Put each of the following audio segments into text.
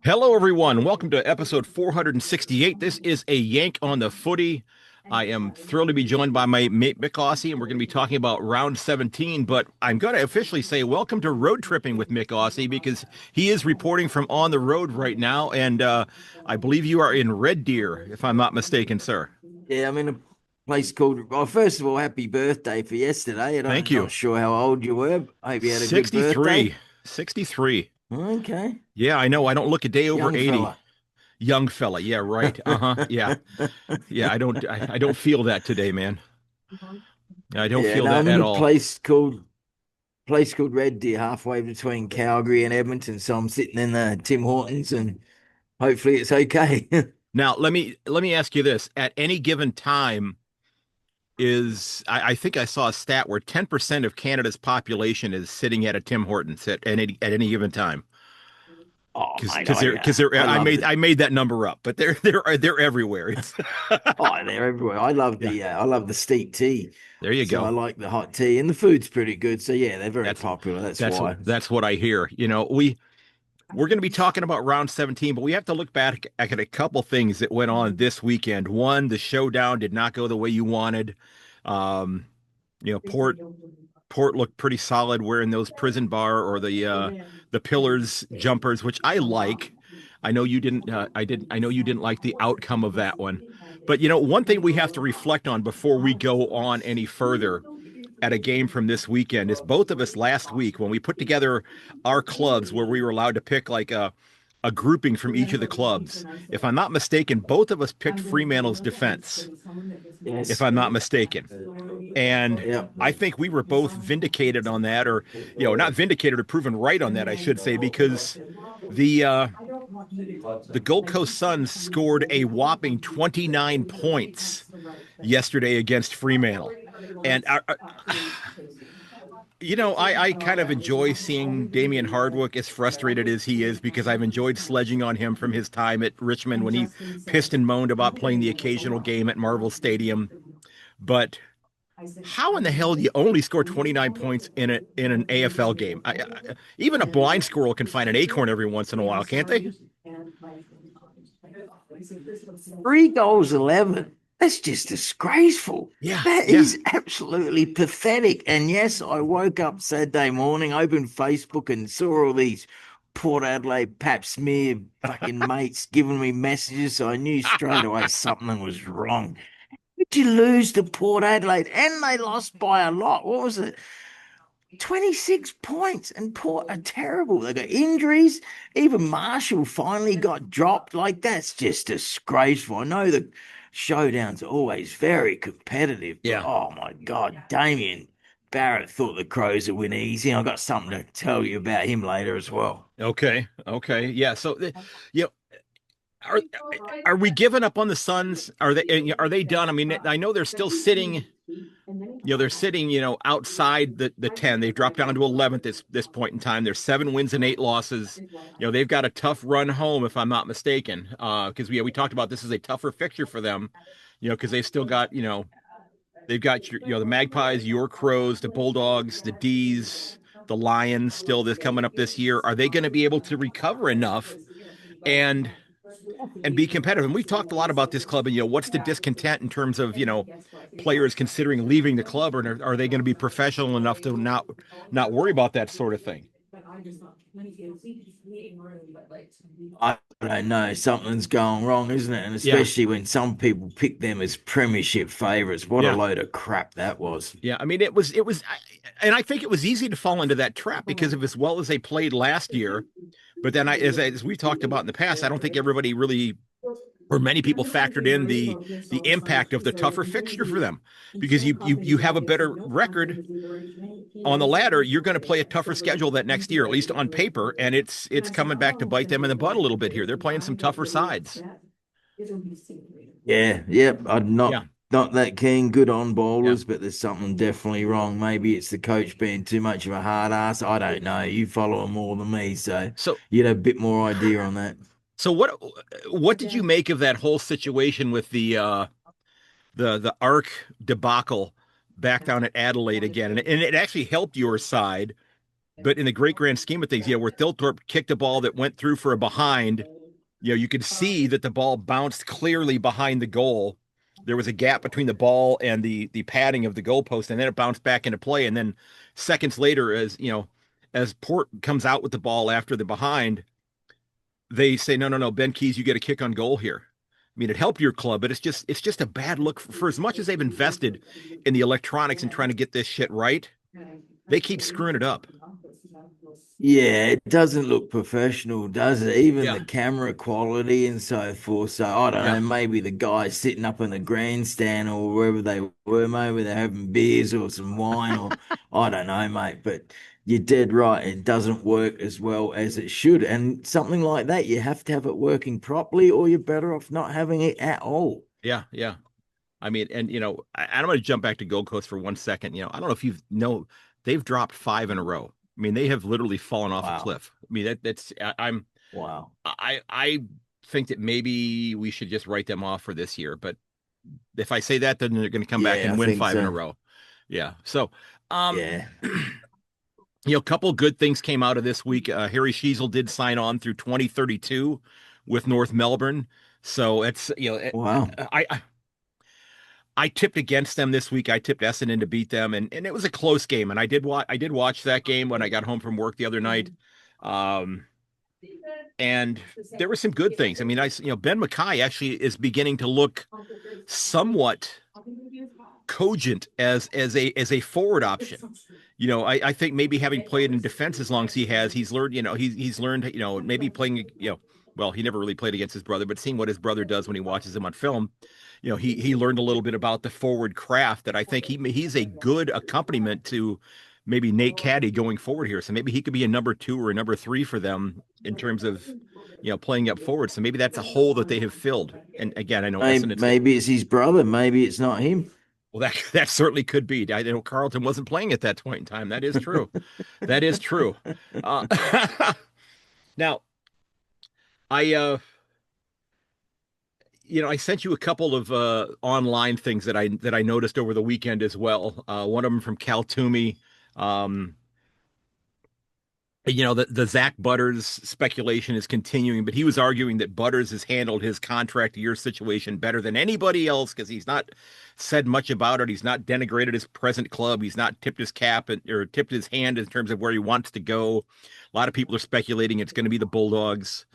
Hello, everyone. Welcome to episode 468. This is a Yank on the Footy. I am thrilled to be joined by my mate Myk Aussie, and we're going to be talking about round 17. But I'm going to officially say welcome to road tripping with Myk Aussie because he is reporting from on the road right now, and I believe you are in Red Deer, if I'm not mistaken, sir. Yeah, I'm in a place called. Well, first of all, happy birthday for yesterday. Thank I'm you. not sure how old you were. I hope you had a good birthday. 63. 63. Okay, Yeah, I know. I don't look a day over young 80. fella. Young fella. Yeah, right. Uh-huh. Yeah. Yeah, I don't feel that today, man. I don't Yeah, feel no, that I'm in at a all. place called Red Deer, halfway between Calgary and Edmonton. So I'm sitting in Tim Hortons, and hopefully it's okay. Now, let me ask you this. At any given time, I think I saw a stat where 10% of Canada's population is sitting at a Tim Hortons at any given time. Oh, mate, Because I love I made that number up, but they're everywhere. It's they're everywhere. yeah. I love the steep tea. There you So I go. like the hot tea, and the food's pretty good. So yeah, they're very That's popular. That's why. that's what I hear. We're going to be talking about round 17, but we have to look back at a couple things that went on this weekend. One, the showdown did not go the way you wanted. Um, Port looked pretty solid wearing those prison bar or the pillars jumpers, which I like. I know you didn't. I know you didn't like the outcome of that one. But one thing we have to reflect on before we go on any further at a game from this weekend is both of us last week when we put together our clubs where we were allowed to pick like a grouping from each of the clubs. If I'm not mistaken, both of us picked Fremantle's defense. If Yes. I'm not mistaken. And Yeah. I think we were both vindicated on that, or not vindicated or proven right on that, I should say, because the uh, the Gold Coast Suns scored a whopping 29 points yesterday against Fremantle, and I kind of enjoy seeing Damian Hardwick as frustrated as he is because I've enjoyed sledging on him from his time at Richmond when he pissed and moaned about playing the occasional game at Marvel Stadium, but how in the hell do you only score 29 points in an AFL game? Even a blind squirrel can find an acorn every once in a while, can't they? 3 goals, 11. That's just disgraceful. Yeah, That yeah. is absolutely pathetic. And yes, I woke up Saturday morning, opened Facebook, and saw all these Port Adelaide pap smear fucking mates giving me messages. So I knew straight away something was wrong. Did you lose to Port Adelaide? And they lost by a lot. What was it? 26 points, and Port are terrible. They got injuries. Even Marshall finally got dropped. Like, that's just disgraceful. I know the showdowns are always very competitive, but Yeah. oh my God, Damien Barrett thought the Crows would win easy. I've got something to tell you about him later as well. Okay. Okay. Yeah. So, you know, are are we giving up on the Suns? Are they done? I mean, I know they're still sitting. They're sitting, outside the 10. They've dropped down to 11th this point in time. There's 7 wins and 8 losses. They've got a tough run home, if I'm not mistaken. Because we talked about this is a tougher fixture for them. Because they've still got, they've got the Magpies, your Crows, the Bulldogs, the D's, the Lions still this coming up this year. Are they going to be able to recover enough and be competitive? And we've talked a lot about this club and what's the discontent in terms of players considering leaving the club, or are they going to be professional enough to not worry about that sort of thing? I don't know. Something's going wrong, isn't it? And Yeah, especially when some people pick them as premiership favourites. What a yeah, load of crap that was. yeah. I mean, and I think it was easy to fall into that trap because of as well as they played last year. But then as we talked about in the past, I don't think everybody really or many people factored in the impact of the tougher fixture for them because you have a better record on the ladder. You're going to play a tougher schedule that next year, at least on paper, and it's coming back to bite them in the butt a little bit here. They're playing some tougher sides. Yeah, yep. I'm Yeah, not that keen. Good on yeah. bowlers, but there's something definitely wrong. Maybe it's the coach being too much of a hard ass. I don't know. You follow him more than me, so So you'd have a bit more idea on that. so what did you make of that whole situation with the Arc debacle back down at Adelaide again? And it actually helped your side But in the great grand scheme of things, where Thilthorpe kicked a ball that went through for a behind, you could see that the ball bounced clearly behind the goal. There was a gap between the ball and the padding of the goalpost, and then it bounced back into play. And then seconds later, as Port comes out with the ball after the behind, they say, no, no, no, Ben Keys, you get a kick on goal here. I mean, it helped your club, but it's just a bad look for as much as they've invested in the electronics and trying to get this shit right. They keep screwing it up. Yeah, it doesn't look professional, does it? Even Yeah, the camera quality and so forth. So I don't yeah. know, maybe the guys sitting up in the grandstand or wherever they were, maybe they're having beers or some wine or I don't know, mate. But you're dead right. It doesn't work as well as it should. And something like that, you have to have it working properly or you're better off not having it at all. Yeah, yeah. I mean, and I'm going to jump back to Gold Coast for 1 second. I don't know if you know, they've dropped five in a row. I mean, they have literally fallen off a Wow. cliff. I mean, Wow. I think that maybe we should just write them off for this year. But if I say that, then they're going to come back Yeah, and I win think five in a so. row. Yeah. So, um, Yeah. a couple good things came out of this week. Harry Sheasel did sign on through 2032 with North Melbourne. So it's, Wow. I tipped against them this week. I tipped Essendon to beat them, and it was a close game. And I did watch that game when I got home from work the other night. Um, and there were some good things. I mean, Ben Mackay actually is beginning to look somewhat cogent as a forward option. I think maybe having played in defense as long as he has, he's learned, he's learned, maybe playing, well, he never really played against his brother, but seeing what his brother does when he watches him on film, he learned a little bit about the forward craft that I think he's a good accompaniment to maybe Nate Caddy going forward here. So maybe he could be a number two or a number three for them in terms of, playing up forward. So maybe that's a hole that they have filled. And again, I know Maybe, Essendon's, maybe it's his brother. Maybe it's not him. well, that certainly could be. I know Carlton wasn't playing at that point in time. That is true. That is true. Uh, now, I sent you a couple of online things that I noticed over the weekend as well. One of them from Cal Toomey. Um, the Zach Butters speculation is continuing, but he was arguing that Butters has handled his contract year situation better than anybody else because he's not said much about it. He's not denigrated his present club. He's not tipped his cap or tipped his hand in terms of where he wants to go. A lot of people are speculating it's going to be the Bulldogs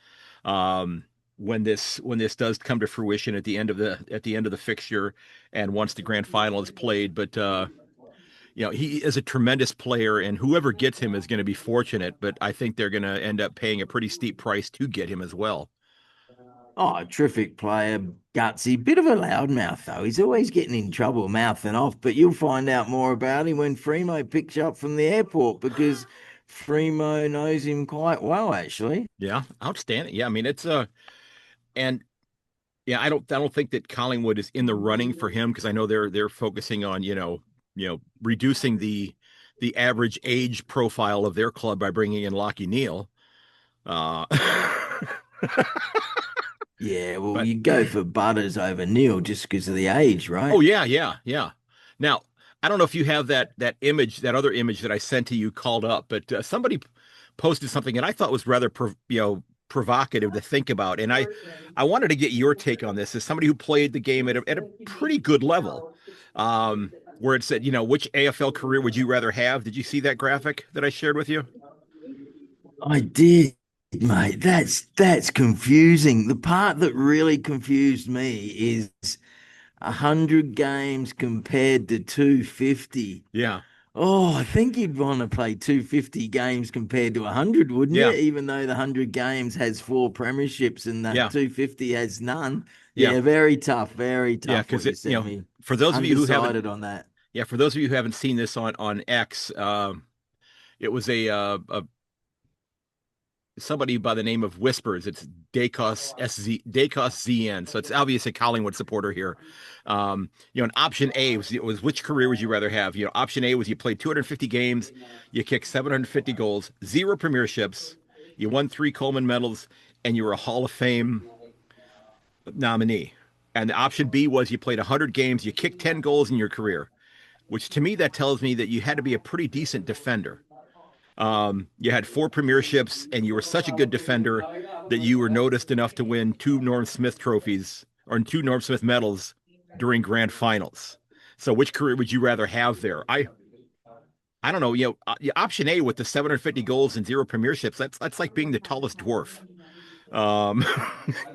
when this does come to fruition at the end of the fixture and once the grand final is played. But he is a tremendous player, and whoever gets him is going to be fortunate. But I think they're going to end up paying a pretty steep price to get him as well. Oh, terrific player, gutsy. Bit of a loudmouth though. He's always getting in trouble mouthing off. But you'll find out more about him when Fremo picks you up from the airport because Fremo knows him quite well, actually. Yeah, outstanding. Yeah, I mean and yeah, I don't think that Collingwood is in the running for him because I know they're focusing on reducing the average age profile of their club by bringing in Lockie Neal. Uh, Yeah, well, but you go for Butters over Neil just because of the age, oh right? yeah, yeah, yeah. Now I don't know if you have that image, that other image that I sent to you called up, but somebody posted something that I thought was rather provocative to think about, and I wanted to get your take on this as somebody who played the game at a pretty good level. Where it said, which AFL career would you rather have? Did you see that graphic that I shared with you? I did, mate. That's confusing. The part that really confused me is 100 games compared to 250. Yeah, Oh, I think you'd want to play 250 games compared to 100, wouldn't you? yeah, Even though the 100 games has four premierships and that yeah, 250 has none. yeah, Yeah, very yeah. tough what Because you sent me. for those of you who haven't, Undecided on that. yeah, for those of you who haven't seen this on X, it was a somebody by the name of Whispers. It's Dacos ZN. So it's obviously a Collingwood supporter here. In option A was which career would you rather have? Option A was you played 250 games, you kicked 750 goals, zero premierships, you won three Coleman medals, and you were a Hall of Fame nominee. And the option B was you played 100 games, you kicked 10 goals in your career, which to me that tells me that you had to be a pretty decent defender. You had 4 premierships, and you were such a good defender that you were noticed enough to win 2 Norm Smith trophies or 2 Norm Smith medals during grand finals. So, which career would you rather have there? I don't know. Option A with the 750 goals and 0 premierships. That's like being the tallest dwarf, um,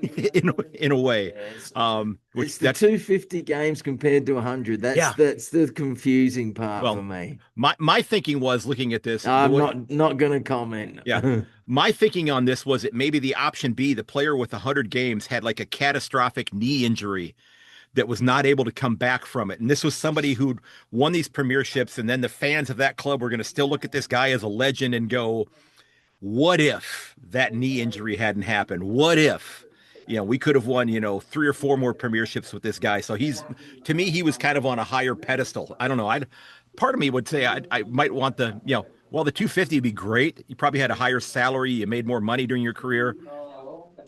in a way. Yeah, Which it's the that's 250 games compared to 100. yeah. That's the confusing part Well, for me. my thinking was looking at this the I'm way. not going to comment. Yeah. My thinking on this was that maybe the option B, the player with 100 games, had like a catastrophic knee injury that was not able to come back from it. And this was somebody who'd won these premierships, and then the fans of that club were going to still look at this guy as a legend and go, what if that knee injury hadn't happened? What if, we could have won, 3 or 4 more premierships with this guy. So to me, he was kind of on a higher pedestal. I don't know. Part of me would say I might want while the 250 would be great, you probably had a higher salary, you made more money during your career,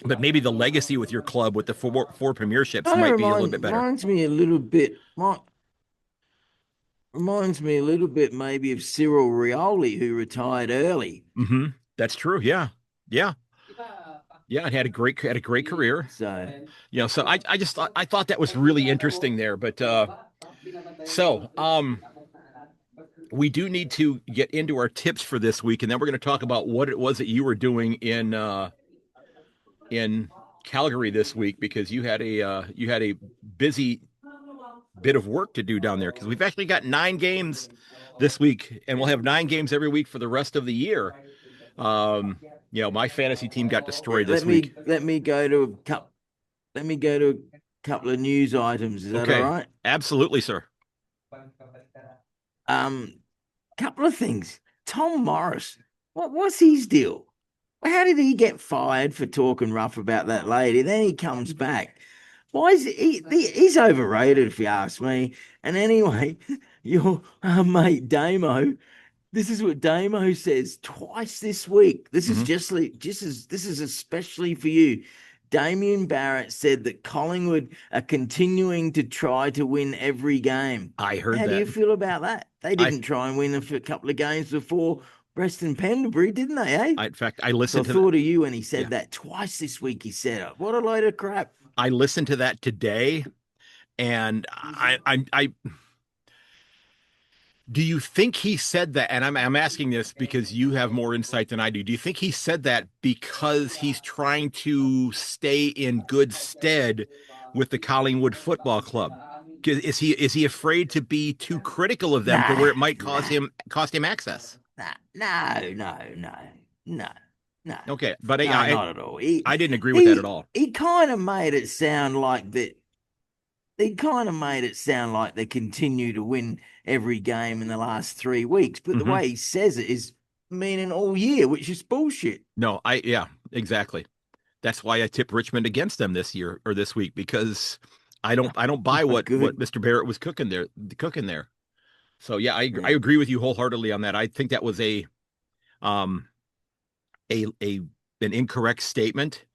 but maybe the legacy with your club with the four premierships Kind of might be a little bit better. reminds me a little bit. Reminds me a little bit maybe of Cyril Rioli, who retired early. Mm-hmm. That's true. Yeah. Yeah. Yeah. And had a great career. So So I just I thought that was really interesting there. But so we do need to get into our tips for this week, and then we're going to talk about what it was that you were doing in Calgary this week, because you had a busy bit of work to do down there, because we've actually got 9 games this week, and we'll have 9 games every week for the rest of the year. Um, my fantasy team got destroyed this week. let me go to a couple of news items. Is that all Okay, right? absolutely, sir. Um, couple of things. Tom Morris, what's his deal? How did he get fired for talking rough about that lady? Then he comes back. Why is he's overrated, if you ask me. And anyway, your mate Damo, this is what Damo says twice this week. This is Hmm. this is especially for you. Damien Barrett said that Collingwood are continuing to try to win every game. I heard How do that. you feel about that? They I, didn't try and win a couple of games before Preston Pendlebury, didn't they, eh? in fact, I So I listened to that. thought of you when he Yeah, said that twice this week. He said it. What a load of crap. I listened to that today, and I do you think he said that? And I'm asking this because you have more insight than I do. Do you think he said that because he's trying to stay in good stead with the Collingwood Football Club? Is he afraid to be too critical of them to Nah, where it might nah, cost him access? no, no, Okay, but no, not at all. I didn't agree with that at all. He kind of made it sound like that. He kind of made it sound like they continue to win every game in the last 3 weeks, but the Hmm. way he says it is meaning all year, which is bullshit. No, yeah, exactly. That's why I tipped Richmond against them this year or this week, because I don't buy what Good. Mr. Barrett was cooking there. So yeah, I Yeah. agree with you wholeheartedly on that. I think that was um a an incorrect statement.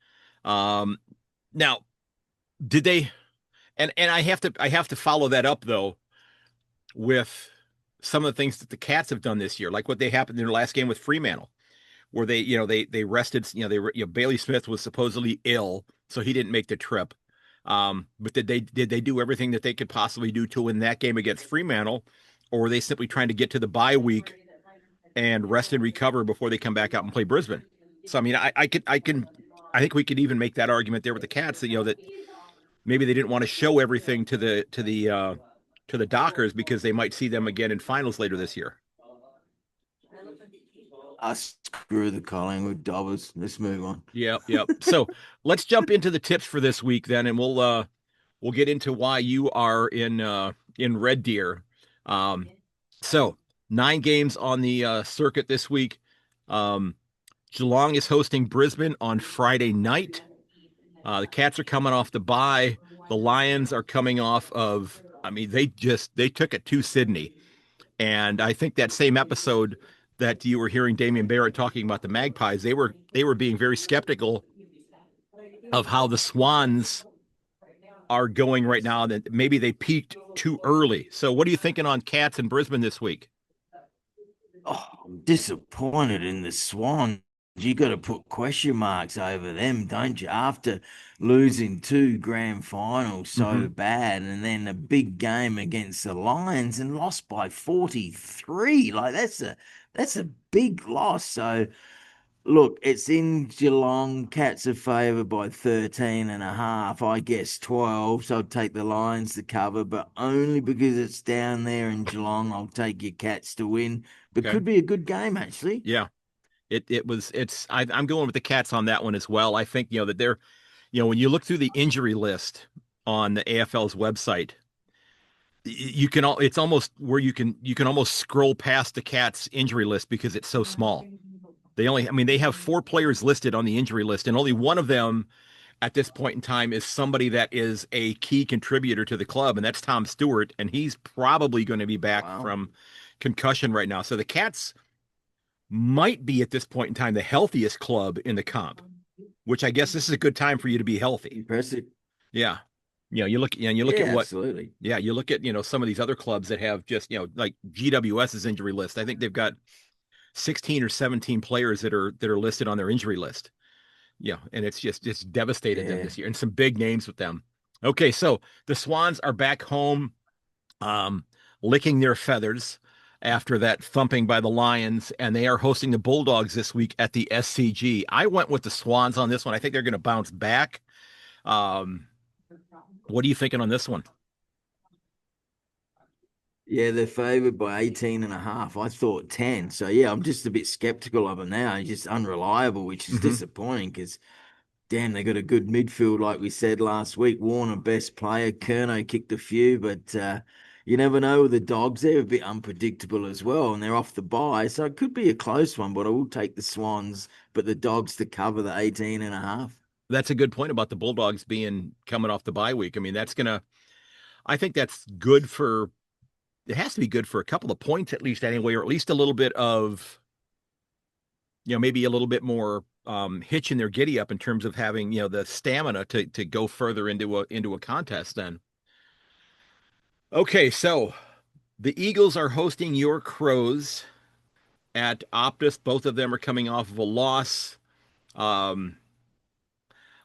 Um Now, did they, and I have to follow that up though with some of the things that the Cats have done this year, like what they happened in their last game with Fremantle, where they rested, Bailey Smith was supposedly ill, so he didn't make the trip. But did they do everything that they could possibly do to win that game against Fremantle, or were they simply trying to get to the bye week and rest and recover before they come back out and play Brisbane? So I mean, I think we could even make that argument there with the Cats that that maybe they didn't want to show everything to the Dockers because they might see them again in finals later this year. Screw the Collingwood Dobbers. Let's move on. Yep, yep. So let's jump into the tips for this week then, and we'll get into why you are in Red Deer. Um, so 9 games on the circuit this week. Geelong is hosting Brisbane on Friday night. The Cats are coming off the bye. The Lions are coming off of. I mean, they took it to Sydney, and I think that same episode that you were hearing Damien Barrett talking about the Magpies, they were being very skeptical of how the Swans are going right now, that maybe they peaked too early. So what are you thinking on Cats in Brisbane this week? Oh, I'm disappointed in the Swans. You got to put question marks over them, don't you? After losing two grand finals Mm-hmm. so bad, and then a big game against the Lions and lost by 43. Like that's a big loss. So look, it's in Geelong. Cats are favoured by 13 and a half. I guess 12. So I'll take the Lions to cover, but only because it's down there in Geelong. I'll take your Cats to win. But Okay. could be a good game, actually. Yeah. I'm going with the Cats on that one as well. I think, that they're, when you look through the injury list on the AFL's website, you can all it's almost where you can almost scroll past the Cats injury list because it's so small. They have four players listed on the injury list, and only one of them at this point in time is somebody that is a key contributor to the club, and that's Tom Stewart, and he's probably going to be back Wow. from concussion right now. So the Cats might be at this point in time the healthiest club in the comp, which I guess this is a good time for you to be healthy. Impressive. Yeah. You look at Yeah, what absolutely. yeah, you look at, some of these other clubs that have just, like GWS's injury list. I think they've got 16 or 17 players that are listed on their injury list. Yeah, and it's devastated them Yeah. this year, and some big names with them. Okay, so the Swans are back home, um, licking their feathers after that thumping by the Lions, and they are hosting the Bulldogs this week at the SCG. I went with the Swans on this one. I think they're going to bounce back. Um, what are you thinking on this one? Yeah, they're favoured by 18 and a half. I thought 10. So, yeah, I'm just a bit skeptical of them now. He's just unreliable, which is Mm-hmm. disappointing because damn, they got a good midfield, like we said last week. Warner, best player. Kerno kicked a few, but you never know with the Dogs. They're a bit unpredictable as well, and they're off the bye. So it could be a close one, but I will take the Swans, but the Dogs to cover the 18 and a half. That's a good point about the Bulldogs being coming off the bye week. I mean, I think that's good for, it has to be good for a couple of points at least anyway, or at least a little bit of, maybe a little bit more hitch in their giddy up in terms of having, the stamina to go further into a contest then. Okay, so the Eagles are hosting your Crows at Optus. Both of them are coming off of a loss. Um,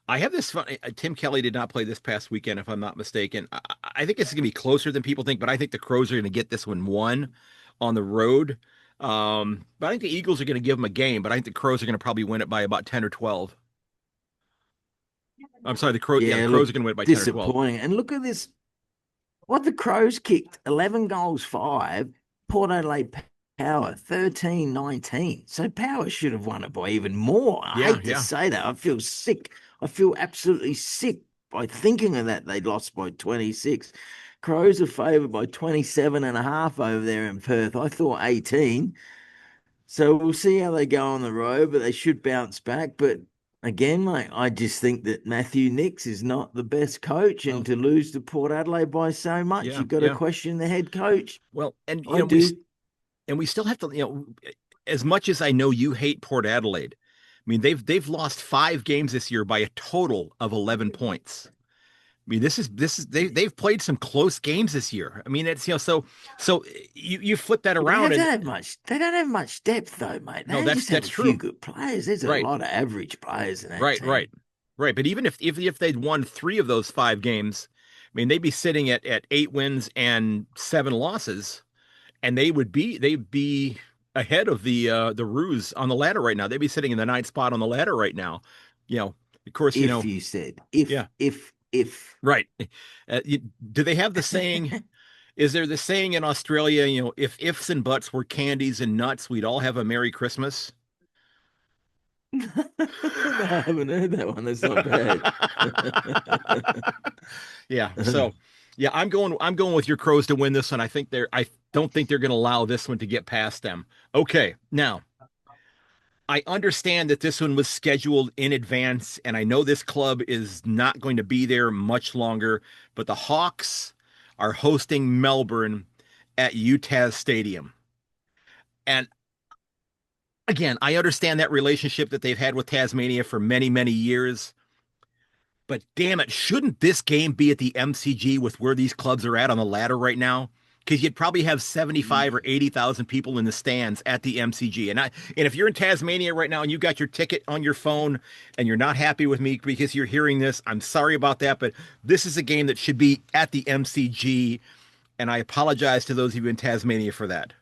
I have this fun. Tim Kelly did not play this past weekend, if I'm not mistaken. I think it's going to be closer than people think, but I think the Crows are going to get this one won on the road. But I think the Eagles are going to give them a game, but I think the Crows are going to probably win it by about 10 or 12. I'm sorry, the Crows. Yeah, the Yeah, Crows are look, going to win it by 10 or 12. disappointing. And look at this. What the Crows kicked 11 goals, five. Port Adelaide Power 13-19. So Power should have won it by even more. I Yeah, hate to yeah. say that. I feel sick. I feel absolutely sick by thinking of that. They lost by 26. Crows are favoured by 27 and a half over there in Perth. I thought 18. So we'll see how they go on the road, but they should bounce back. But again, mate, I just think that Matthew Nicks is not the best coach, and Well, to lose to Port Adelaide by so much, yeah, you've got to yeah. question the head coach. Well, and I do. we still have to, as much as I know you hate Port Adelaide, I mean they've lost 5 games this year by a total of 11 points. I mean, they've played some close games this year. I mean, it's so you flip that But they around don't and have much. They don't have much depth, though, mate. no, They that's just have that's a few true. good players. There's a Right, lot of average players in that right, right, team. right. But even if they'd won 3 of those 5 games, I mean, they'd be sitting at 8 wins and 7 losses, and they'd be ahead of the Roos on the ladder right now. They'd be sitting in the ninth spot on the ladder right now. You know, of course, If you said yeah, if. right. Do they have the saying? Is there the saying in Australia, if ifs and buts were candies and nuts, we'd all have a Merry Christmas? No, I haven't heard that one. That's not bad. Yeah. So, yeah, I'm going with your Crows to win this one. I don't think they're going to allow this one to get past them. Okay. Now, I understand that this one was scheduled in advance, and I know this club is not going to be there much longer, but the Hawks are hosting Melbourne at UTAS Stadium. And again, I understand that relationship that they've had with Tasmania for many, many years. But damn it, shouldn't this game be at the MCG with where these clubs are at on the ladder right now? because you'd probably have Mm. 75 or 80,000 people in the stands at the MCG. And if you're in Tasmania right now and you got your ticket on your phone and you're not happy with me because you're hearing this, I'm sorry about that, but this is a game that should be at the MCG, and I apologize to those of you in Tasmania for that.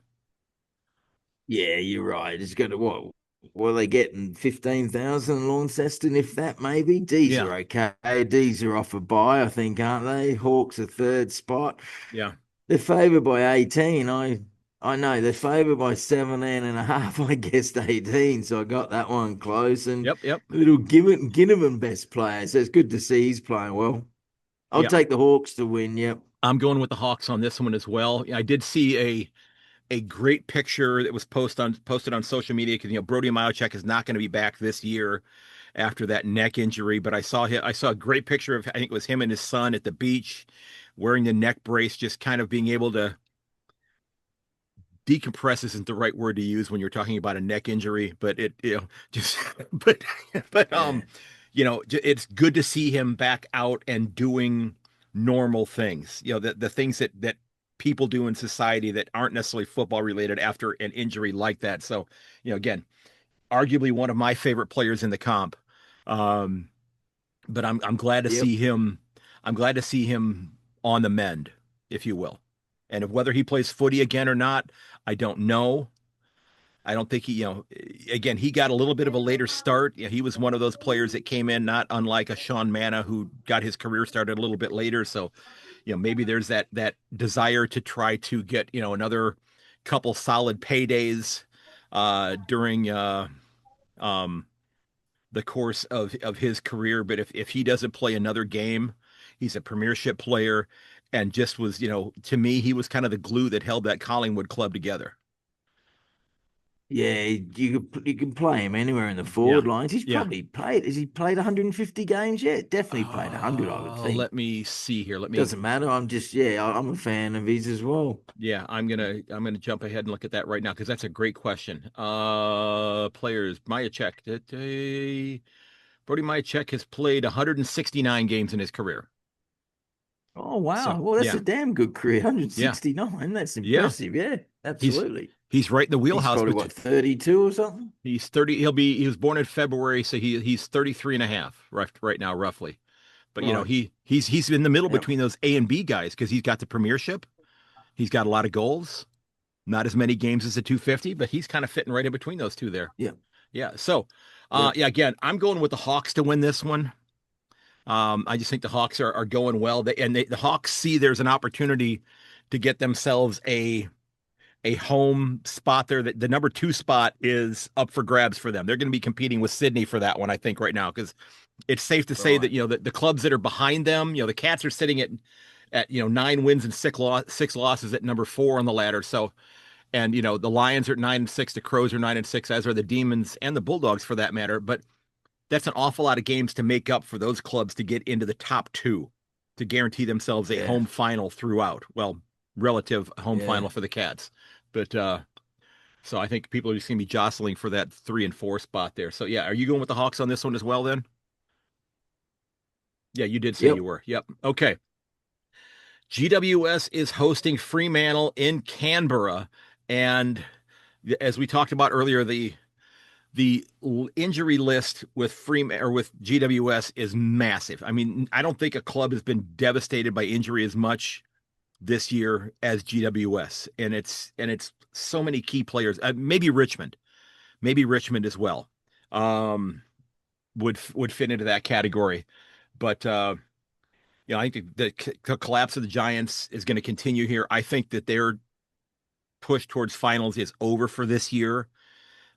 Yeah, you're right. It's got to what? Well, they getting 15,000 in Launceston, if that maybe. D's Yeah, are okay. D's are off a bye, I think, aren't they? Hawks a third spot. yeah, They're favoured by 18. I know they're favoured by 17 and a half. I guessed 18, so I got that one close. And yep, yep, little Ginnivan best player, so it's good to see he's playing well. I'll yeah. take the Hawks to win. Yep. I'm going with the Hawks on this one as well. I did see a great picture that was posted on social media because Brody Milechek is not going to be back this year after that neck injury. But I saw a great picture of, I think it was him and his son at the beach wearing the neck brace, just kind of being able to decompress isn't the right word to use when you're talking about a neck injury, but it just but but Yeah. it's good to see him back out and doing normal things. The things that people do in society that aren't necessarily football related after an injury like that. So, again, arguably one of my favorite players in the comp. Um, but I'm glad to Yep. see him. I'm glad to see him on the mend, if you will. And if whether he plays footy again or not, I don't know. I don't think again, he got a little bit of a later start. Yeah, he was one of those players that came in, not unlike a Sean Manna who got his career started a little bit later. So, maybe there's that desire to try to get, another couple solid paydays during um, the course of his career. But if he doesn't play another game, he's a premiership player and just was, to me, he was kind of the glue that held that Collingwood club together. Yeah, you can play him anywhere in the Yeah. forward lines. He's Yeah. probably played. Has he played 150 games yet? Definitely played 100, I would Let think. me see here. Doesn't matter. I'm a fan of his as well. Yeah, I'm gonna jump ahead and look at that right now because that's a great question. Players, Mychek. Brody Mychek has played 169 games in his career. Oh So wow. Well, that's yeah, a damn good career. yeah, 169. That's yeah. impressive. Yeah, He's absolutely. he's right in the He's wheelhouse, probably but what, 32 or something? he's 30. He was born in February, so he's 33 and a half right now, roughly. But Right. he's in the middle Yep. between those A and B guys because he's got the premiership. He's got a lot of goals. Not as many games as the 250, but he's kind of fitting right in between those two there. Yep. Yeah. So, Yep. yeah, again, I'm going with the Hawks to win this one. I just think the Hawks are going well. The Hawks see there's an opportunity to get themselves a home spot there. The number two spot is up for grabs for them. They're going to be competing with Sydney for that one, I think, right now, because it's safe to say that Right. the clubs that are behind them, the Cats are sitting at 9 wins and six losses at number four on the ladder. So, and the Lions are at 9-6, the Crows are 9-6, as are the Demons and the Bulldogs for that matter. But that's an awful lot of games to make up for those clubs to get into the top two to guarantee themselves a Yeah. home final throughout. Well, relative home Yeah. final for the Cats. But so I think people are just gonna be jostling for that 3 and 4 spot there. So yeah, are you going with the Hawks on this one as well then? Yeah, you did say you Yep. were. Yep. Okay. GWS is hosting Fremantle in Canberra. And as we talked about earlier, the injury list with with GWS is massive. I mean, I don't think a club has been devastated by injury as much this year as GWS, and it's so many key players. Maybe Richmond as well, um, would fit into that category. But I think the collapse of the Giants is going to continue here. I think that their push towards finals is over for this year.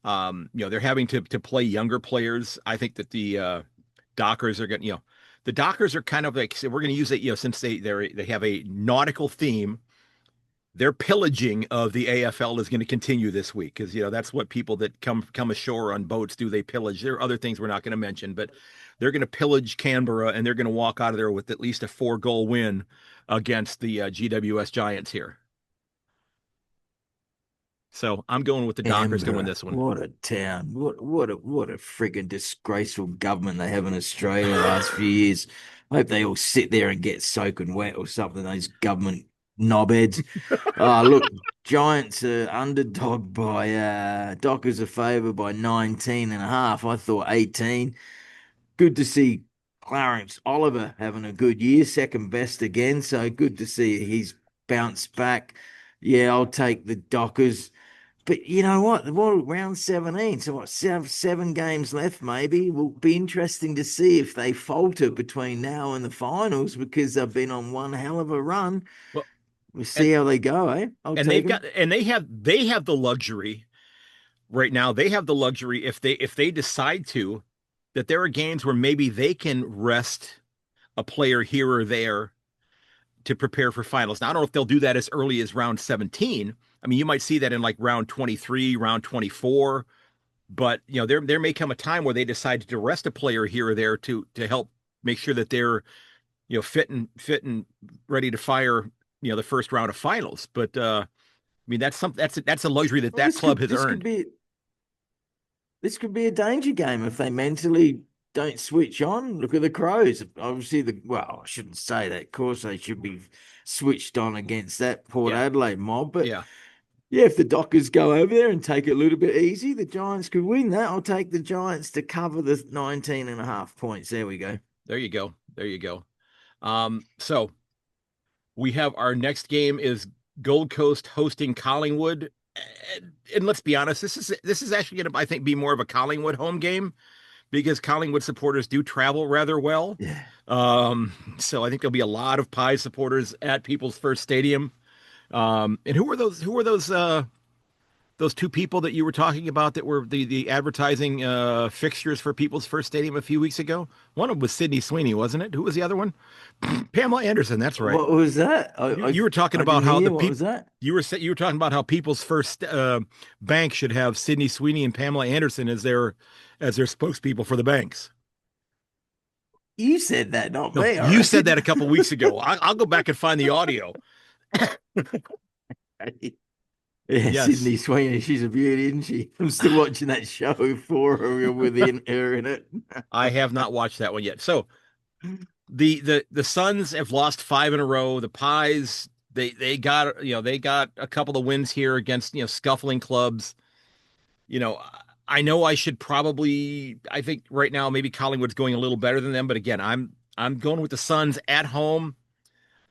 They're having to play younger players. I think that the Dockers are going, the Dockers are kind of like, so we're going to use it, since they have a nautical theme. Their pillaging of the AFL is going to continue this week because that's what people that come ashore on boats do. They pillage. There are other things we're not going to mention, but they're going to pillage Canberra and they're going to walk out of there with at least a 4-goal win against the GWS Giants here. So I'm going with the Dockers to win Canberra. this one. What a town. What a friggin' disgraceful government they have in Australia the last few years. I hope they all sit there and get soaking wet or something, those government knobheads. Look, Giants are underdog by Dockers are favored by 19 and a half. I thought 18. Good to see Clarence Oliver having a good year, second best again. So good to see he's bounced back. Yeah, I'll take the Dockers. But you know what? Well, round 17. So what, seven games left, maybe. Will be interesting to see if they falter between now and the finals because they've been on one hell of a run. Well, We'll and see how they go, eh? I'll and take they've them. got and they have the luxury right now. They have the luxury if they decide to that there are games where maybe they can rest a player here or there to prepare for finals. Now, I don't know if they'll do that as early as round 17. I mean, you might see that in like round 23, round 24, but there may come a time where they decide to rest a player here or there to help make sure that they're fit and ready to fire the first round of finals. But I mean that's a luxury that Well, that club has this could earned. be a danger game if they mentally don't switch on. Look at the Crows. Obviously, I shouldn't say that. Of course, they should be switched on against that Port Yeah, Adelaide mob. But yeah. yeah, if the Dockers go over there and take it a little bit easy, the Giants could win that. I'll take the Giants to cover the 19 and a half points. There we go. There you go. There you go. So we have our next game is Gold Coast hosting Collingwood. And let's be honest, this is actually going to, I think, be more of a Collingwood home game because Collingwood supporters do travel rather well. Yeah. So I think there'll be a lot of Pies supporters at People's First Stadium. And who were those? Who were those two people that you were talking about that were the advertising fixtures for People's First Stadium a few weeks ago? One of them was Sydney Sweeney, wasn't it? Who was the other one? Pamela Anderson. That's right. What was that? You were talking I about didn't how the hear. What people was that? you were talking about how People's First Bank should have Sydney Sweeney and Pamela Anderson as their spokespeople for the banks. You said that, not No, me. I you said that a reckon. couple weeks ago. I'll go back and find the audio. Yeah, Yes, Sydney Sweeney, she's a beauty, isn't she? I'm still watching that show for her within her in it. I have not watched that one yet. So the Suns have lost five in a row. The Pies they got a couple of wins here against scuffling clubs. You know, I know I should probably I think right now maybe Collingwood's going a little better than them, but again, I'm going with the Suns at home.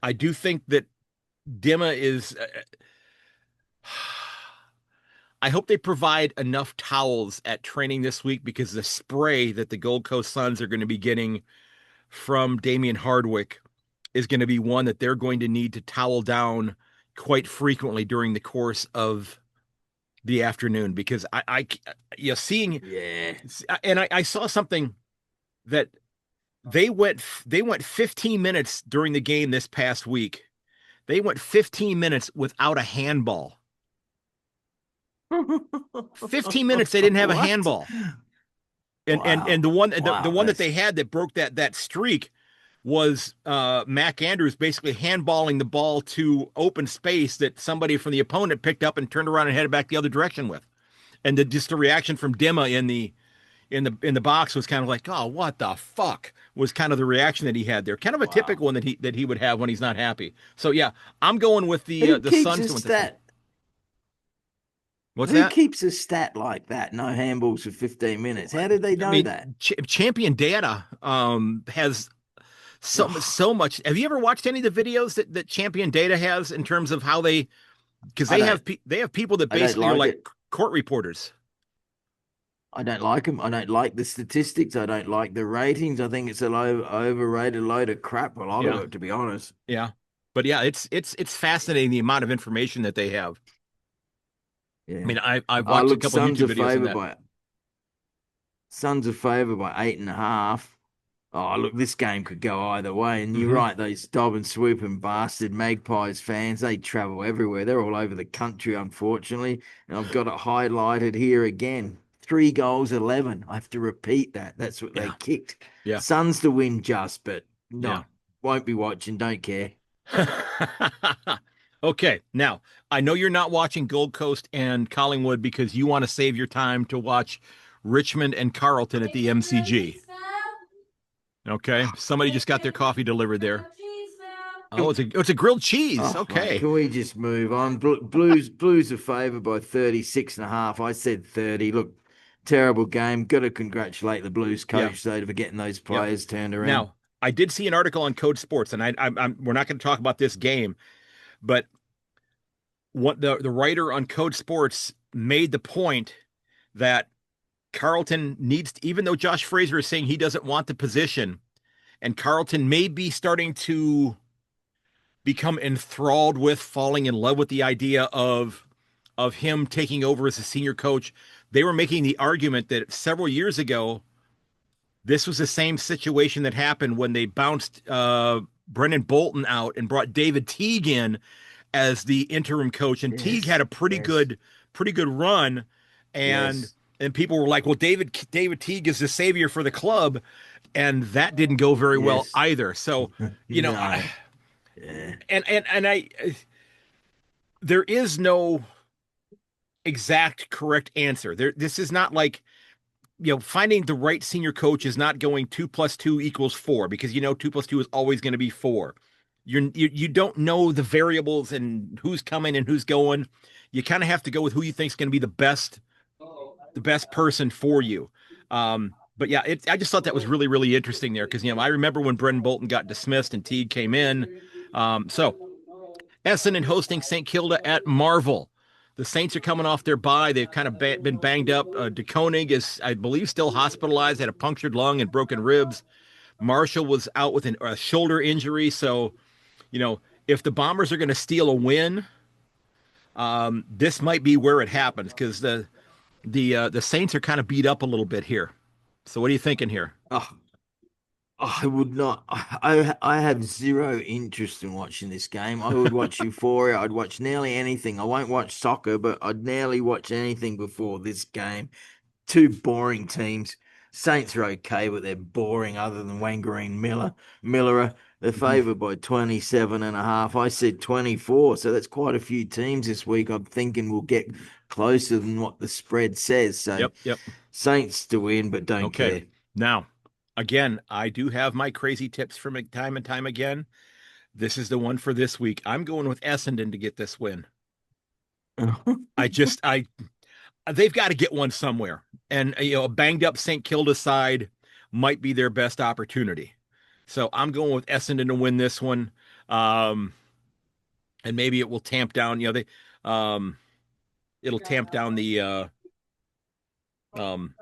I do think that Dimma is I hope they provide enough towels at training this week because the spray that the Gold Coast Suns are going to be getting from Damian Hardwick is going to be one that they're going to need to towel down quite frequently during the course of the afternoon because seeing Yeah. and I saw something that they went 15 minutes during the game this past week. They went 15 minutes without a handball. 15 minutes they didn't have a What? handball. And Wow. the Wow. one that That's they had that broke that streak was Mac Andrews basically handballing the ball to open space that somebody from the opponent picked up and turned around and headed back the other direction with. And just the reaction from Dimma in the box was kind of like, oh, what the fuck was kind of the reaction that he had there. Kind of a wow. typical one that he would have when he's not happy. So yeah, I'm going with the Who the keeps Suns a to win this one. stat? What's Who that? keeps a stat like that? No handballs for 15 minutes. How did they I know mean, that? Champion Data has Ugh, so much. Have you ever watched any of the videos that Champion Data has in terms of how because I they have don't they have people that I don't basically are like like it. court reporters. I don't like them. I don't like the statistics. I don't like the ratings. I think it's a overrated load of crap. A lot of Yeah, it, to be honest. yeah, but yeah, it's fascinating the amount of information that they have. I Yeah. mean, I've Oh, watched a look, couple of YouTube videos on that. Suns are favored by 8.5. Oh, look, this game could go either way. And you're Hmm. right, those stop and swoop and bastard Magpies fans, they travel everywhere. They're all over the country, unfortunately. And I've got it highlighted here again. 3 goals, 11. I have to repeat that. That's what they Yeah, kicked. yeah, Suns to win just, but yeah. not. Won't be watching, don't care. Okay, now I know you're not watching Gold Coast and Collingwood because you want to save your time to watch Richmond and Carlton at the Chicken MCG. nuggets now. Okay, somebody just got their Chicken coffee delivered there. grilled cheese now. Oh, it's a grilled cheese. Oh, mate, Okay. can we just move on? Blues are favoured by 36.5. I said 30. Look, terrible game. Got to congratulate the Blues Yeah. coach, though, for getting those Yep. players turned around. Now, I did see an article on Code Sports, and we're not going to talk about this game, but what the writer on Code Sports made the point that Carlton needs, even though Josh Fraser is saying he doesn't want the position, and Carlton may be starting to become enthralled with, falling in love with the idea of him taking over as a senior coach. They were making the argument that several years ago, this was the same situation that happened when they bounced Brendan Bolton out and brought David Teague in as the interim coach, and Teague had Yes, a yes, pretty good run, and yes, people were like, "Well, David Teague is the savior for the club," and that didn't go very well yes. either. So, you know, No. Yeah. and I there is no exact correct answer. This is not like, finding the right senior coach is not going 2 + 2 = 4, because 2 + 2 is always going to be 4. You don't know the variables and who's coming and who's going. You kind of have to go with who you think is going to be the best person for you. But yeah, I just thought that was really, really interesting there, because I remember when Brendan Bolton got dismissed and Teague came in. So Essendon hosting St. Kilda at Marvel. The Saints are coming off their bye. They've kind of been banged up. De Koning is, I believe, still hospitalized, had a punctured lung and broken ribs. Marshall was out with a shoulder injury. So, if the Bombers are going to steal a win, this might be where it happens, because the Saints are kind of beat up a little bit here. So, what are you thinking here? Oh, I would not. I have zero interest in watching this game. I would watch Euphoria. I'd watch nearly anything. I won't watch soccer, but I'd nearly watch anything before this game. Two boring teams. Saints are okay, but they're boring other than Wangareen Miller. They're Mhm. favoured by 27.5. I said 24. So that's quite a few teams this week. I'm thinking we'll get closer than what the spread says. So Yep, yep. Saints to win, but don't Okay. care. Now, again, I do have my crazy tips from time and time again. This is the one for this week. I'm going with Essendon to get this win. I just, I, they've got to get one somewhere. And, a banged up St. Kilda side might be their best opportunity. So I'm going with Essendon to win this one. Um, and maybe it will tamp down, um, it'll tamp down um,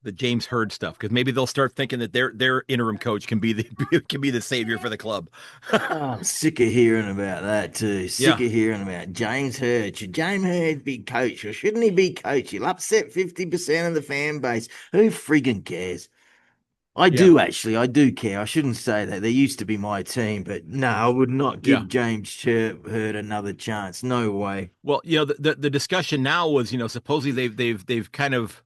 the James Hurd stuff, because maybe they'll start thinking that their interim coach can be the can be the savior for the club. Oh, sick of hearing about that too. Sick Yeah, of hearing about James Hurd. Should James Hurd be coach or shouldn't he be coach? He'll upset 50% of the fan base. Who friggin' cares? I yeah, do actually. I do care. I shouldn't say that. They used to be my team, but no, I would not yeah. give Hurd another chance. No way. Well, the discussion now was, supposedly they've kind of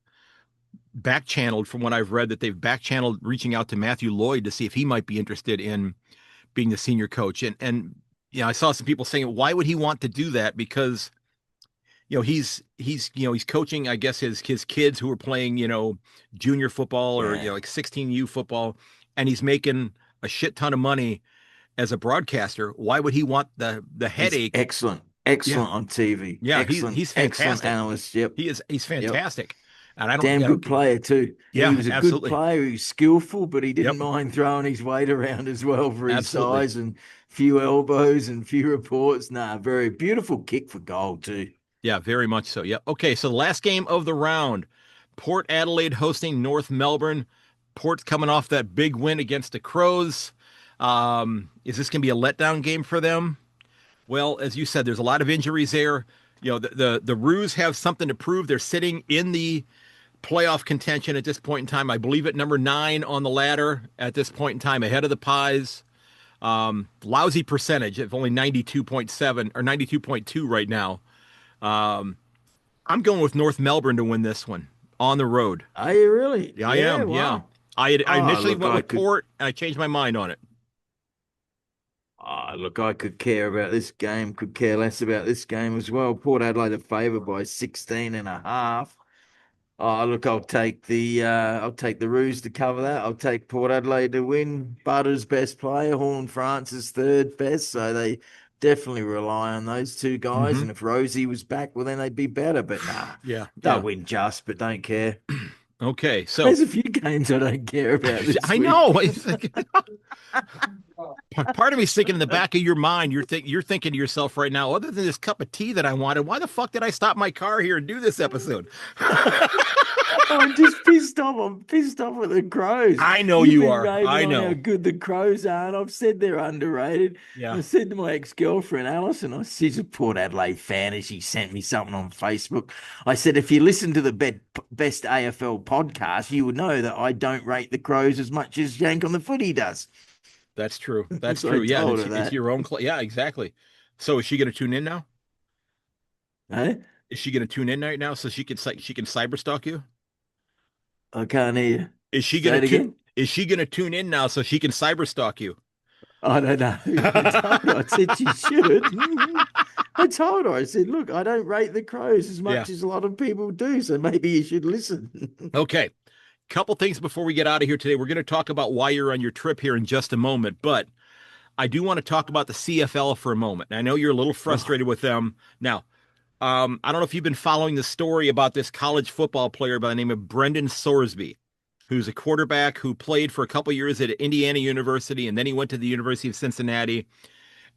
back channeled, from what I've read, that they've back channeled reaching out to Matthew Lloyd to see if he might be interested in being the senior coach. And I saw some people saying, why would he want to do that? Because he's coaching, I guess, his kids who are playing, junior football, or Yeah. like 16U football, and he's making a shit ton of money as a broadcaster. Why would he want the He's headache? excellent. Yeah, Excellent on TV. yeah, Excellent. he's Excellent fantastic. analyst. Yep. He's Yep. fantastic. And I don't, Damn I good don't, player too. He yeah, was a good absolutely. player. He was skillful, but he didn't Yep, mind throwing his weight around as well for his absolutely. size and few elbows and few reports. Nah, very beautiful kick for goal too. Yeah, very much so. Yeah. Okay, so the last game of the round, Port Adelaide hosting North Melbourne. Port's coming off that big win against the Crows. Is this going to be a letdown game for them? Well, as you said, there's a lot of injuries there. The Roos have something to prove. They're sitting in the playoff contention at this point in time. I believe at number 9 on the ladder at this point in time, ahead of the Pies. Lousy percentage of only 92.7 or 92.2 right now. Um, I'm going with North Melbourne to win this one on the road. Are you really? Yeah, I Yeah, am. Yeah. wow. I Oh, initially look, went I with could Port, and I changed my mind on it. I could care about this game, could care less about this game as well. Port Adelaide are favoured by 16.5. Oh, look, I'll take the Roos to cover that. I'll take Port Adelaide to win. Butter's best player, Horn France is third best, so they definitely rely on those two guys. Hmm. And if Rosie was back, well, then they'd be better. But nah, Yeah, they'll yeah. win just, but don't care. Okay, so There's a few games I don't care about this I week. know. It's like, part of me's thinking in the back of your mind, you're thinking to yourself right now, other than this cup of tea that I wanted, why the fuck did I stop my car here and do this episode? I'm just pissed off. I'm pissed off with the Crows. I know You've you been are. raving I on how know. good the Crows are, and I've said they're underrated. Yeah. I said to my ex-girlfriend, Alison, she's a Port Adelaide fan, and she sent me something on Facebook. I said, if you listen to the best AFL podcast, you would know that I don't rate the Crows as much as Yank on the Footy does. That's true. That's So I true. Yeah, told her it's that. your own yeah, exactly. So is she going to tune in now? Eh? Is she going to tune in right now so she can cyber stalk you? I can't hear you. Is she Say going it to again. is she going to tune in now so she can cyber stalk you? I don't know. I told her. I said she should. I told her. I said, look, I don't rate the Crows as Yeah. much as a lot of people do, so maybe you should listen. Okay. Couple things before we get out of here today. We're going to talk about why you're on your trip here in just a moment, but I do want to talk about the CFL for a moment. I know you're a little Oh, frustrated with them. Now, I don't know if you've been following the story about this college football player by the name of Brendan Sorsby, who's a quarterback who played for a couple years at Indiana University, and then he went to the University of Cincinnati,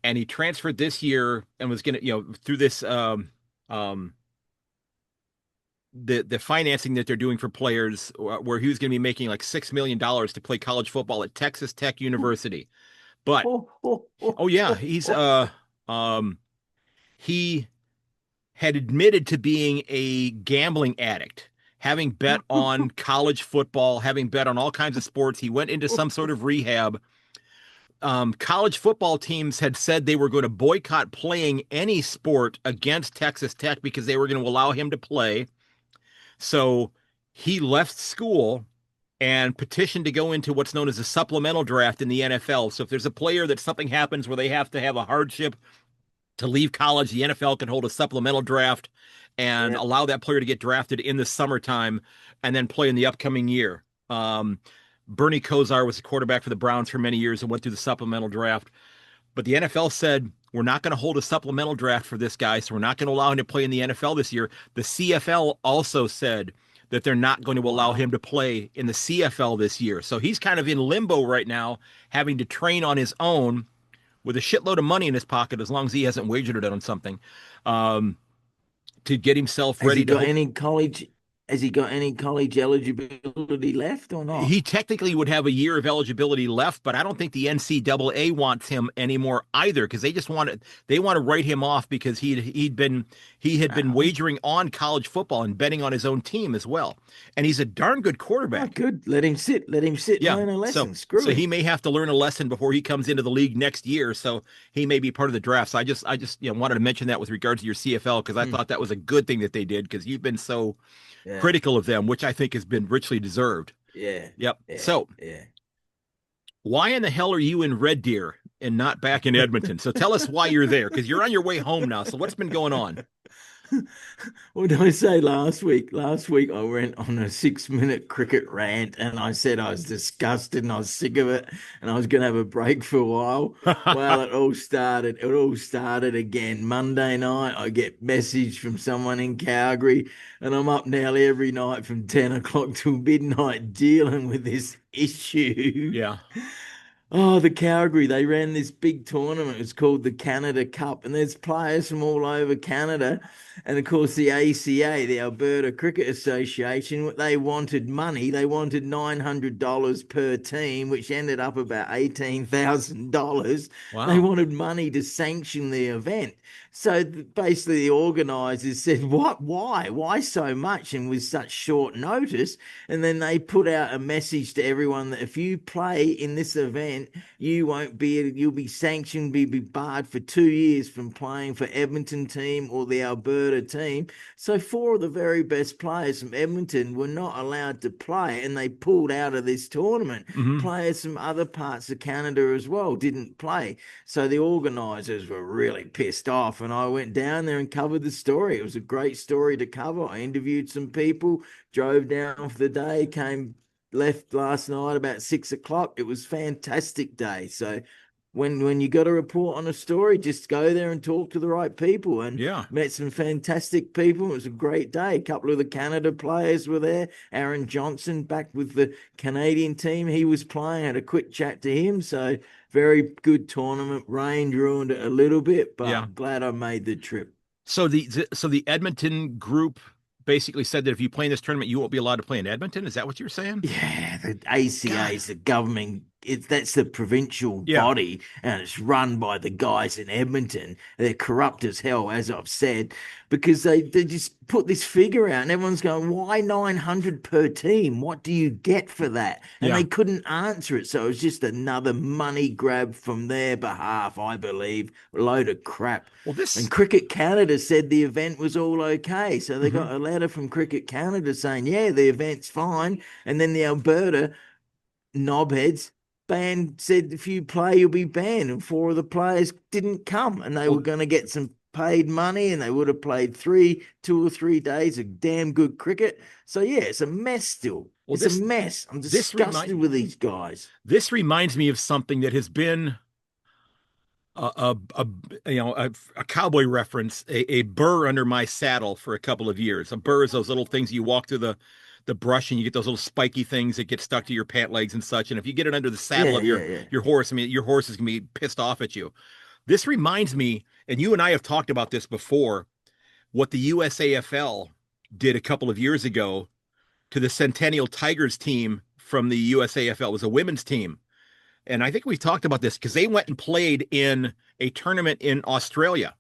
and he transferred this year and was going to, through this um, the financing that they're doing for players, where he was going to be making like $6 million to play college football at Texas Tech University. But oh yeah, um he had admitted to being a gambling addict, having bet on college football, having bet on all kinds of sports. He went into some sort of rehab. College football teams had said they were going to boycott playing any sport against Texas Tech because they were going to allow him to play. So he left school and petitioned to go into what's known as a supplemental draft in the NFL. So if there's a player that something happens where they have to have a hardship to leave college, the NFL can hold a supplemental draft and yeah. allow that player to get drafted in the summertime and then play in the upcoming year. Bernie Kosar was the quarterback for the Browns for many years and went through the supplemental draft. But the NFL said, we're not going to hold a supplemental draft for this guy, so we're not going to allow him to play in the NFL this year. The CFL also said that they're not going to allow him to play in the CFL this year. So he's kind of in limbo right now, having to train on his own with a shitload of money in his pocket, as long as he hasn't wagered it on something, um, to get himself Has he ready to got hope. any college? Has he got any college eligibility left or not? He technically would have a year of eligibility left, but I don't think the NCAA wants him anymore either, because they want to write him off because he had been Oh, wagering on college football and betting on his own team as well, and he's a darn good oh, quarterback. good. Let him sit. Let him sit and Yeah, learn a so lesson. Screw so he him. may have to learn a lesson before he comes into the league next year. So he may be part of the draft. So I just wanted to mention that with regards to your CFL, because I Hmm. thought that was a good thing that they did, because you've been so Yeah, critical of them, which I think has been richly deserved. yeah, Yep. yeah, So yeah. why in the hell are you in Red Deer and not back in Edmonton? So tell us why you're there, because you're on your way home now. So what's been going on? What did I say last week? Last week I went on a 6 minute cricket rant and I said I was disgusted and I was sick of it and I was going to have a break for a while. Well, it all started. It all started again. Monday night, I get message from someone in Calgary and I'm up nearly every night from 10 o'clock till midnight dealing with this issue. Yeah. Oh, the Calgary, they ran this big tournament. It's called the Canada Cup, and there's players from all over Canada. And of course, the ACA, the Alberta Cricket Association, they wanted money. They wanted $900 per team, which ended up about $18,000. They Wow. wanted money to sanction the event. So basically, the organisers said, "What? Why? Why so much?" And with such short notice. And then they put out a message to everyone that if you play in this event event, you'll be sanctioned, be barred for 2 years from playing for Edmonton team or the Alberta team. So 4 of the very best players from Edmonton were not allowed to play, and they pulled out of this tournament. Mm-hmm. Players from other parts of Canada as well didn't play. So the organisers were really pissed off, and I went down there and covered the story. It was a great story to cover. I interviewed some people, drove down for the day, left last night about 6 o'clock. It was a fantastic day. So when you got a report on a story, just go there and talk to the right people, and Yeah. met some fantastic people. It was a great day. A couple of the Canada players were there. Aaron Johnson back with the Canadian team. He was playing, had a quick chat to him. So very good tournament. Rain ruined it a little bit, but Yeah. I'm glad I made the trip. So the Edmonton group basically said that if you play in this tournament, you won't be allowed to play in Edmonton. Is that what you're saying? Yeah, the ACA is the government. That's the provincial Yeah. body, and it's run by the guys in Edmonton. They're corrupt as hell, as I've said, because they just put this figure out, and everyone's going, "Why 900 per team? What do you get for that?" And Yeah. they couldn't answer it, so it was just another money grab from their behalf, I believe. A load of crap. Well, And Cricket Canada said the event was all okay. So they Mm-hmm. got a letter from Cricket Canada saying, yeah, the event's fine. And then the Alberta knobheads said, if you play, you'll be banned. And 4 of the players didn't come, and they were going to get some paid money, and they would have played 2 or 3 days of damn good cricket. So yeah, it's a mess still. Well, it's a mess. I'm disgusted with these guys. This reminds me of something that has been a a cowboy reference, a burr under my saddle for a couple of years. A burr is those little things you walk through the brush, and you get those little spiky things that get stuck to your pant legs and such. And if you get it under the saddle of your horse, I mean, your horse is gonna be pissed off at you. This reminds me, and you and I have talked about this before, what the USAFL did a couple of years ago to the Centennial Tigers team from the USAFL. It was a women's team. And I think we talked about this because they went and played in a tournament in Australia.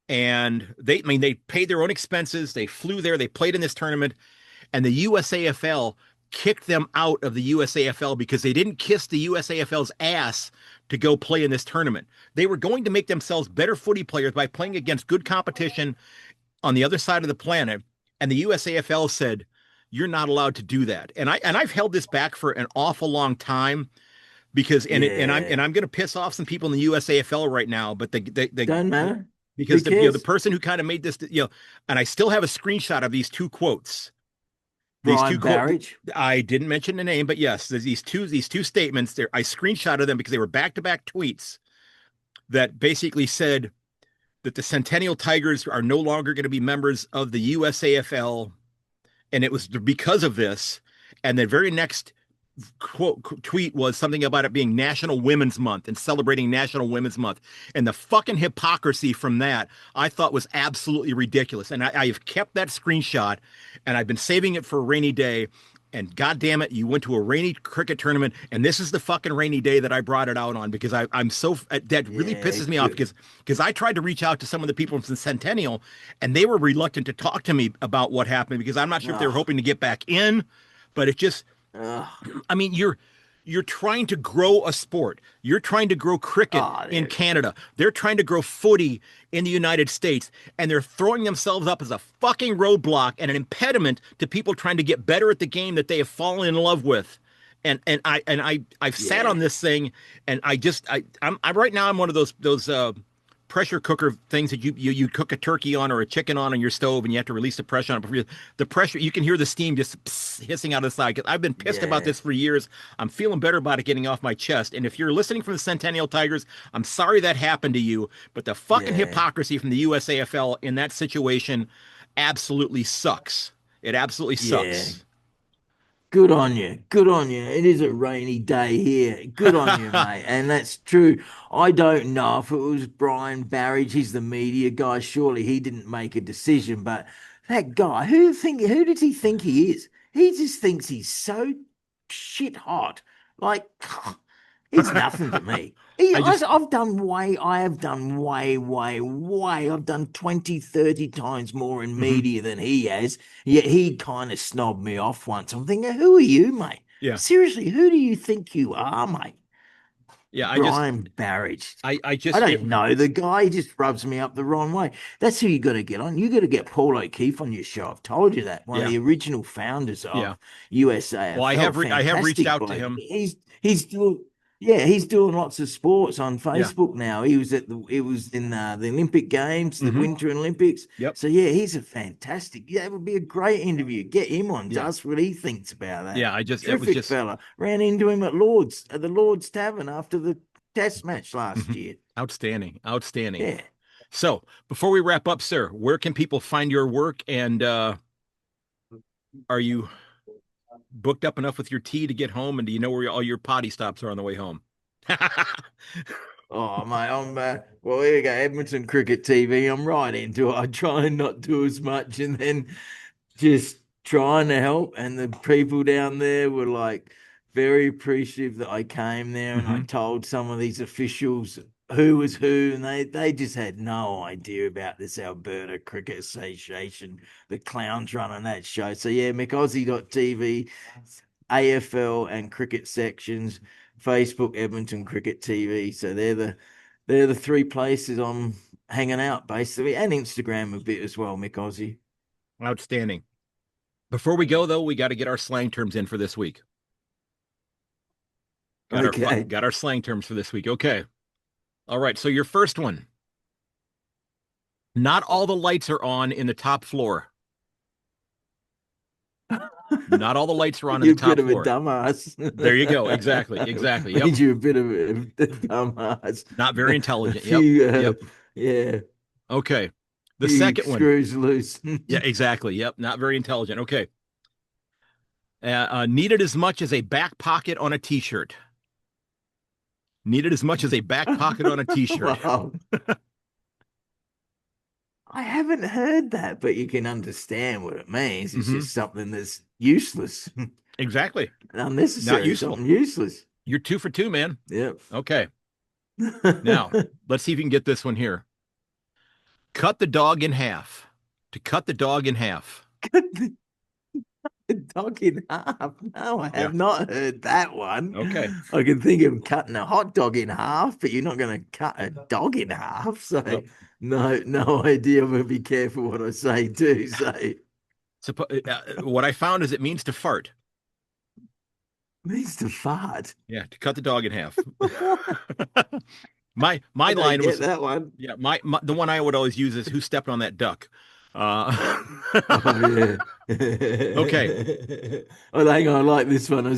And they paid their own expenses. They flew there. They played in this tournament. And the USAFL kicked them out of the USAFL because they didn't kiss the USAFL's ass to go play in this tournament. They were going to make themselves better footy players by playing against good competition on the other side of the planet. And the USAFL said, you're not allowed to do that. And I've held this back for an awful long time because I'm going to piss off some people in the USAFL right now, but they don't matter because the person who kind of made this, and I still have a screenshot of these 2 quotes. Brian Barrage. I didn't mention the name, but yes, there's these two statements there. I screenshotted them because they were back-to-back tweets that basically said that the Centennial Tigers are no longer going to be members of the USAFL, and it was because of this. And the very next tweet was something about it being National Women's Month and celebrating National Women's Month. And the fucking hypocrisy from that, I thought was absolutely ridiculous. And I have kept that screenshot, and I've been saving it for a rainy day. And God damn it, you went to a rainy cricket tournament, and this is the fucking rainy day that I brought it out on, because I'm so, that really pisses me off, because I tried to reach out to some of the people from Centennial, and they were reluctant to talk to me about what happened, because I'm not sure if they were hoping to get back in, but it just, I mean, you're trying to grow a sport. You're trying to grow cricket in Canada. They're trying to grow footy in the United States, and they're throwing themselves up as a fucking roadblock and an impediment to people trying to get better at the game that they have fallen in love with. And I've sat on this thing, and I'm right now, I'm one of those pressure cooker things that you cook a turkey on or a chicken on your stove, and you have to release the pressure on it. The pressure, you can hear the steam just hissing out of the side. Cause I've been pissed about this for years. I'm feeling better about it getting off my chest. And if you're listening from the Centennial Tigers, I'm sorry that happened to you, but the fucking hypocrisy from the USAFL in that situation absolutely sucks. It absolutely sucks. Good on you. Good on you. It is a rainy day here. Good on you, mate. And that's true. I don't know if it was Brian Barrage. He's the media guy. Surely he didn't make a decision. But that guy, who did he think he is? He just thinks he's so shit hot. Like, he's nothing to me. I've done way. I've done 20, 30 times more in media than he has. Yet he kind of snobbed me off once. I'm thinking, who are you, mate? Yeah. Seriously, who do you think you are, mate? Yeah, Brian Barrage. I I just don't know the guy. He just rubs me up the wrong way. That's who you got to get on. You got to get Paul O'Keefe on your show. I've told you that. One of yeah, the original founders yeah. of Well, USAFL. I have reached Fantastic out to bloke. him. He's doing. Yeah, he's doing lots of sports on Yeah. Facebook now. He was in the Olympic Games, the Hmm. Winter Olympics. Yep. So yeah, he's a fantastic. Yeah, it would be a great interview. Get him on. Yeah. Tell us what he thinks about that. Yeah. It was Terrific just fella. Ran into him at Lord's at the Lord's Tavern after the Test match last mhm. year. Outstanding. Outstanding. Yeah. So before we wrap up, sir, where can people find your work? And are you booked up enough with your tea to get home? And do you know where all your potty stops are on the way home? Oh, mate, well, here we go. Edmonton Cricket TV. I'm right into it. I try and not do as much and then just trying to help. And the people down there were like very appreciative that I came there and I Hmm. told some of these officials who was who, and they just had no idea about this Alberta Cricket Association, the clowns running that show. So yeah, MyK AFL and cricket sections, Facebook, Edmonton Cricket TV. So they're the three places I'm hanging out basically, and Instagram a bit as well, Myk Aussie. Outstanding. Before we go, though, we got to get our slang terms in for this week. Okay. Got our slang terms for this week. Okay. All right. So your first one. Not all the lights are on in the top floor. Not all the lights are on in the You're a bit top of a floor. dumbass. There you go. Exactly. Exactly. Yep. Made you a bit of a dumbass. Not very intelligent. A Yep. few, Yep. yeah, Okay. The few second one. screws loose. Yeah, exactly. Yep. Not very intelligent. Okay. Needed as much as a back pocket on a t-shirt. Needed as much as a back pocket on a t-shirt. Wow. I haven't heard that, but you can understand what it means. It's Mhm. just something that's useless, Exactly. unnecessary, Not useful. something useless. You're 2 for 2, man. Yep. Okay. Now, let's see if you can get this one here. Cut the dog in half. To cut the dog in half. Cut the dog in half. No, I Yeah. have not heard that one. Okay. I can think of cutting a hot dog in half, but you're not going to cut a dog in half. So, Nope. no idea. I'm going to be careful what I say too. So, What I found is it means to fart. means to fart. Yeah, to cut the dog in half. My I don't line get was that one. yeah, the one I would always use is who stepped on that duck. Oh yeah. Okay. Well, hang on, I like this one. I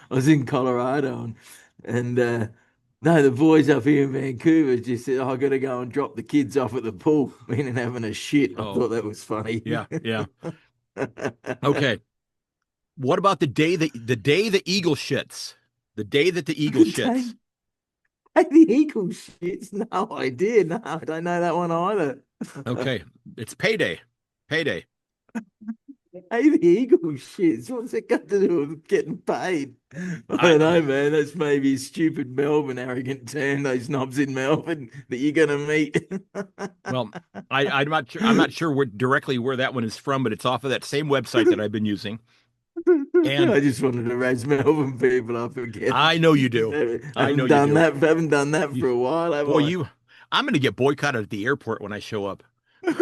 was in Colorado and no, the boys up here in Vancouver just said, oh, I gotta go and drop the kids off at the pool, meaning having a shit. I Oh, thought that was funny. yeah, yeah. Okay. What about the day the eagle shits? The day that the eagle shits. Hey, the eagle shits. No idea. No, I don't know that one either. Okay. It's payday. Payday. Hey, the eagle shits. What's it got to do with getting paid? I don't know, man. That's maybe a stupid Melbourne arrogant turn, those knobs in Melbourne that you're gonna meet. Well, I'm not sure directly where that one is from, but it's off of that same website that I've been using. And I just wanted to raise Melbourne people. I forget. I know you do. I know you do. Haven't done that for a while, have Boy, I? I'm going to get boycotted at the airport when I show up. I'm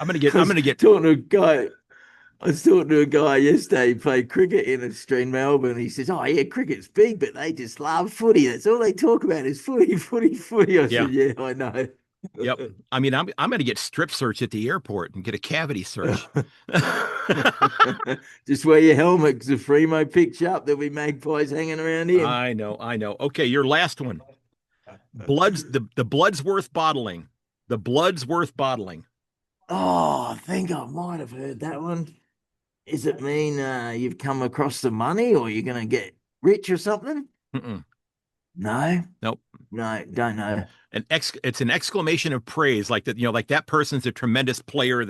going to get talking to a guy. I was talking to a guy yesterday. He played cricket in Australian Melbourne. He says, "Oh yeah, cricket's big, but they just love footy. That's all they talk about is footy, footy, footy." I Yeah. said, "Yeah, I know." Yep. I mean, I'm going to get strip search at the airport and get a cavity search. Just wear your helmet because if Fremo picks you up, there'll be magpies hanging around him. I know. Okay, your last one. The blood's worth bottling. The blood's worth bottling. Oh, I think I might have heard that one. Does it mean you've come across the money or you're going to get rich or something? Mm-mm. No. Nope. No, don't know. It's an exclamation of praise, like that, like that person's a tremendous player. Oh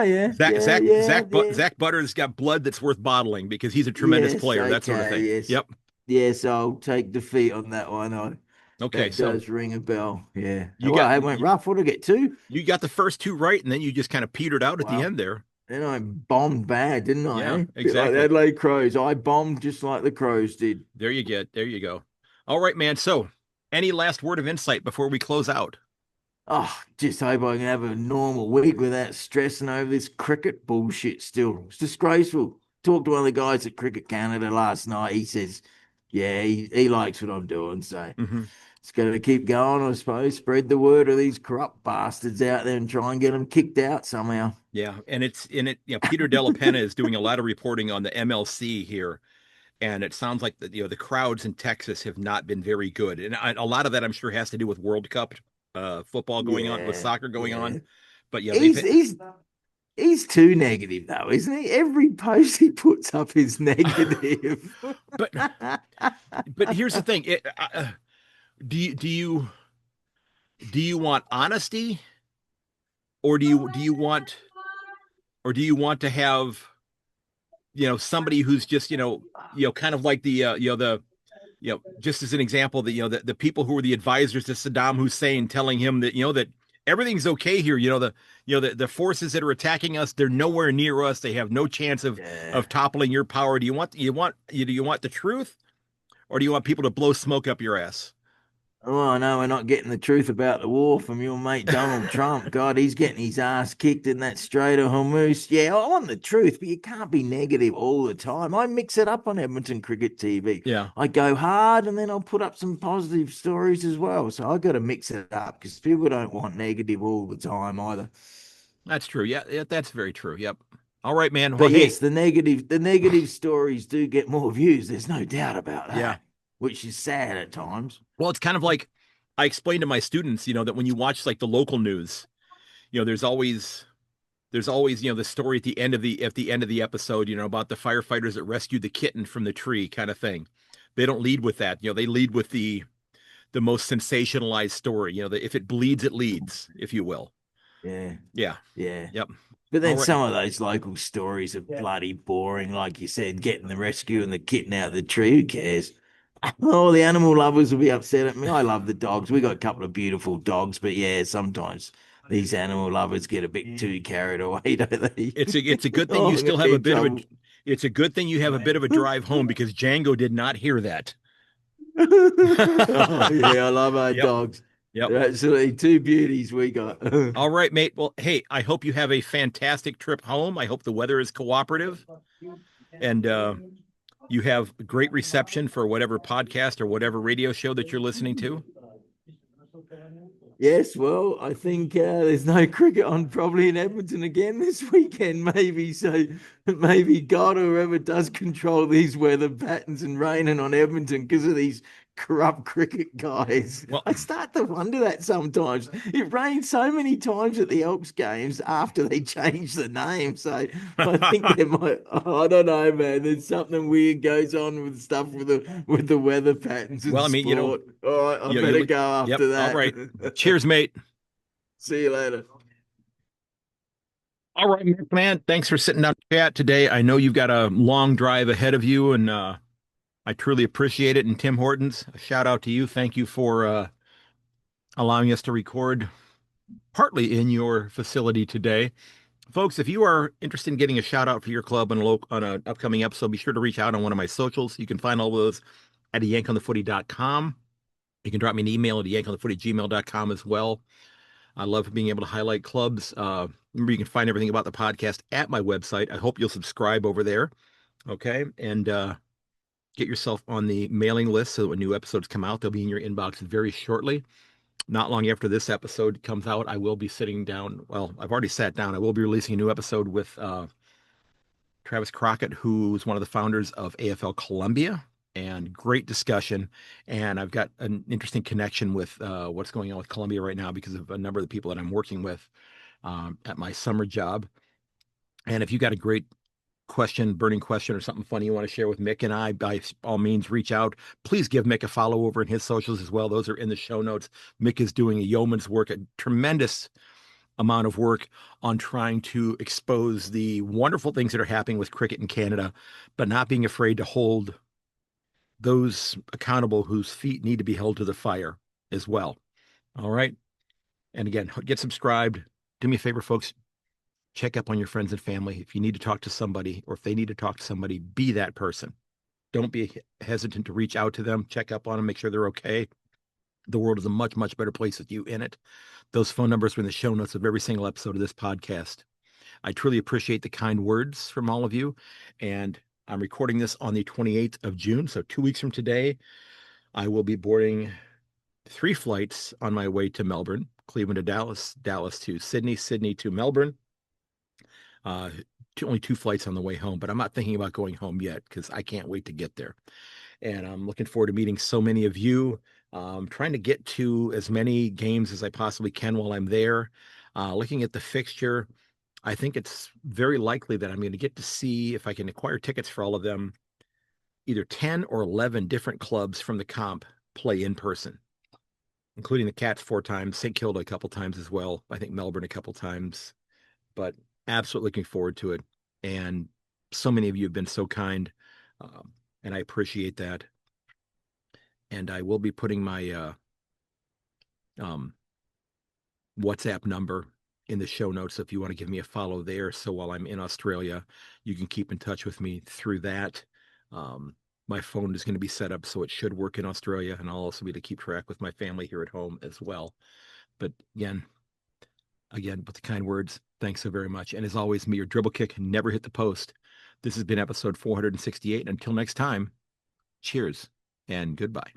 yeah. Zach Butter's got blood that's worth bottling because he's a tremendous player. That sort of thing. Yes. Yep. Yes, I'll take defeat on that one. Okay, that so does ring a bell. Yeah. I went rough. What did I get 2? You got the first 2 right, and then you just kind of petered out at the end there. Then I bombed bad, didn't I? Yeah, Eh? Bit like the exactly. Adelaide Crows. I bombed just like the Crows did. There you get. There you go. All right, man. So, any last word of insight before we close out? Oh, just hope I can have a normal week without stressing over this cricket bullshit still. It's disgraceful. Talked to one of the guys at Cricket Canada last night. He says, yeah, he likes what I'm doing. So Hmm. it's going to keep going, I suppose. Spread the word of these corrupt bastards out there and try and get them kicked out somehow. Yeah, and it's in it. Peter Della Penna is doing a lot of reporting on the MLC here, and it sounds like the crowds in Texas have not been very good, and a lot of that I'm sure has to do with World Cup football going on, with Yeah, soccer going on. yeah. But yeah, they've He's hit, he's he's too negative though, isn't he? Every post he puts up is negative. but here's the thing: do you want honesty, or do you want to have somebody who's just kind of like the just as an example, that the people who were the advisors to Saddam Hussein, telling him that that everything's okay here. The forces that are attacking us, they're nowhere near us. They have no chance of Yeah. toppling your power. Do you want the truth, or do you want people to blow smoke up your ass? Oh, no, we're not getting the truth about the war from your mate Donald Trump. God, he's getting his ass kicked in that Strait of Hormuz. Yeah, I want the truth, but you can't be negative all the time. I mix it up on Edmonton Cricket TV. Yeah, I go hard and then I'll put up some positive stories as well. So I got to mix it up because people don't want negative all the time either. that's true. Yeah, yeah, that's very true. Yep. All right, man. Well, But hey, yes, the negative stories do get more views. There's no doubt about yeah. that, which is sad at times. Well, it's kind of like I explained to my students, that when you watch like the local news, there's always the story at the end of the episode, about the firefighters that rescued the kitten from the tree, kind of thing. They don't lead with that. They lead with the most sensationalized story. That if it bleeds, it leads, if you will. Yeah, Yeah. yeah. Yep. But All then right. some of those local stories are bloody boring. Like you said, getting the rescue and the kitten out of the tree. Who cares? Oh, the animal lovers will be upset at me. I love the dogs. We got a couple of beautiful dogs, but yeah, sometimes these animal lovers get a bit too carried away, don't they? It's a good thing Oh, you I'm gonna still have be a in bit of a trouble. it's a good thing you have a bit of a drive home, because Django did not hear that. Oh, yeah, I love our Yep. dogs. Yep. They're absolutely two beauties we got. All right, mate. Well, hey, I hope you have a fantastic trip home. I hope the weather is cooperative, and you have great reception for whatever podcast or whatever radio show that you're listening to. Yes, well, I think there's no cricket on probably in Edmonton again this weekend, maybe. So maybe God or whoever does control these weather patterns and raining on Edmonton because of these corrupt cricket guys. Well, I start to wonder that sometimes. It rained so many times at the Elks games after they changed the name. So I think there might, I don't know, man. There's something weird goes on with stuff with the weather patterns in well, I mean, sport. All right, I you better look. go Yep. after All right. that. Cheers, mate. See you later. All right, man. Thanks for sitting down to chat today. I know you've got a long drive ahead of you, and I truly appreciate it. And Tim Hortons, a shout out to you. Thank you for allowing us to record partly in your facility today. Folks, if you are interested in getting a shout out for your club on an upcoming episode, be sure to reach out on one of my socials. You can find all those at ayankonthefooty.com. You can drop me an email at ayankonthefooty@gmail.com as well. I love being able to highlight clubs. Remember, you can find everything about the podcast at my website. I hope you'll subscribe over there. Okay. And get yourself on the mailing list so that when new episodes come out, they'll be in your inbox very shortly. Not long after this episode comes out, I will be sitting down. Well, I've already sat down. I will be releasing a new episode with Travis Crockett, who's one of the founders of AFL Columbia, and great discussion. And I've got an interesting connection with what's going on with Columbia right now because of a number of the people that I'm working with at my summer job. And if you got a great question, burning question, or something funny you want to share with Myk and I, by all means, reach out. Please give Myk a follow over in his socials as well. Those are in the show notes. Myk is doing a yeoman's work, a tremendous amount of work on trying to expose the wonderful things that are happening with cricket in Canada, but not being afraid to hold those accountable whose feet need to be held to the fire as well. All right. And again, get subscribed. Do me a favor, folks. check up on your friends and family. If you need to talk to somebody, or if they need to talk to somebody, be that person. Don't be hesitant to reach out to them, check up on them, make sure they're okay. The world is a much, much better place with you in it. Those phone numbers are in the show notes of every single episode of this podcast. I truly appreciate the kind words from all of you. And I'm recording this on the 28th of June. So 2 weeks from today, I will be boarding 3 flights on my way to Melbourne, Cleveland to Dallas, Dallas to Sydney, Sydney to Melbourne. Only 2 flights on the way home, but I'm not thinking about going home yet because I can't wait to get there. And I'm looking forward to meeting so many of you. Trying to get to as many games as I possibly can while I'm there. Looking at the fixture, I think it's very likely that I'm going to get to see, if I can acquire tickets for all of them, either 10 or 11 different clubs from the comp play in person, including the Cats 4 times, St. Kilda a couple times as well. I think Melbourne a couple times, but absolutely looking forward to it. And so many of you have been so kind, and I appreciate that. And I will be putting my WhatsApp number in the show notes if you want to give me a follow there. So while I'm in Australia, you can keep in touch with me through that. My phone is going to be set up so it should work in Australia, and I'll also be able to keep track with my family here at home as well. But again, with the kind words, thanks so very much. And as always, may your dribble kick never hit the post. This has been episode 468. Until next time, cheers and goodbye.